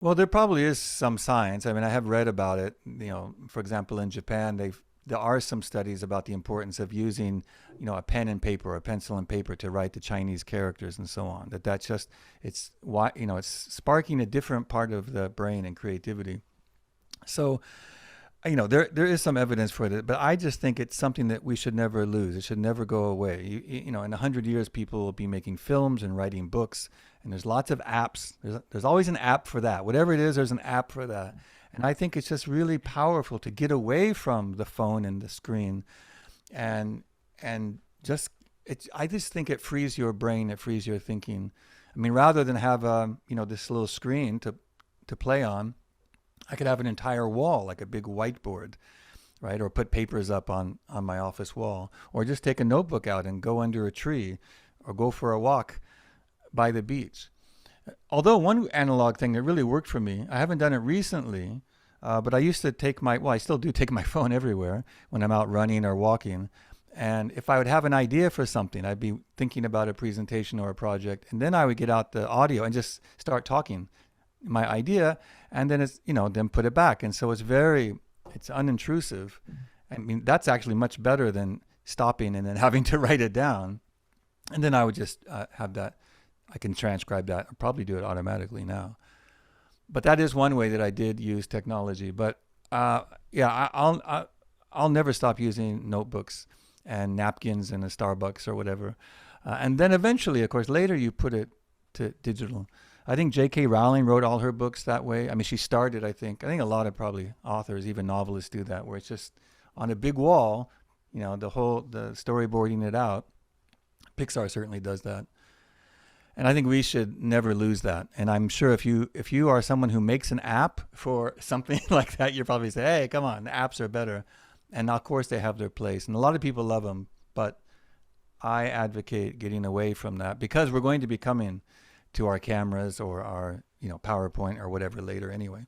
Well, there probably is some science. I mean, I have read about it. For example, in Japan, there are some studies about the importance of using, a pen and paper or a pencil and paper to write the Chinese characters and so on. That's just it's why it's sparking a different part of the brain and creativity. So there is some evidence for it, but I just think it's something that we should never lose. It should never go away. In 100 years, people will be making films and writing books, and there's lots of apps. There's always an app for that. Whatever it is, there's an app for that. And I think it's just really powerful to get away from the phone and the screen, and just I just think it frees your brain. It frees your thinking. I mean, rather than have this little screen to play on, I could have an entire wall, like a big whiteboard, right? Or put papers up on my office wall, or just take a notebook out and go under a tree, or go for a walk by the beach. Although one analog thing that really worked for me, I haven't done it recently, but I used to I still do take my phone everywhere when I'm out running or walking. And if I would have an idea for something, I'd be thinking about a presentation or a project, and then I would get out the audio and just start talking my idea, and then then put it back. And so it's unintrusive. I mean, that's actually much better than stopping and then having to write it down. And then I would just have that. I can transcribe that. I'll probably do it automatically now. But that is one way that I did use technology. But yeah, I'll never stop using notebooks and napkins in a Starbucks or whatever. And then eventually, of course, later you put it to digital. I think J.K. Rowling wrote all her books that way. I mean, she started, I think a lot of probably authors, even novelists do that, where it's just on a big wall, the storyboarding it out. Pixar certainly does that. And I think we should never lose that. And I'm sure if you are someone who makes an app for something like that, you probably say, hey, come on, the apps are better. And of course they have their place. And a lot of people love them, but I advocate getting away from that, because we're going to be coming to our cameras or our PowerPoint or whatever later anyway.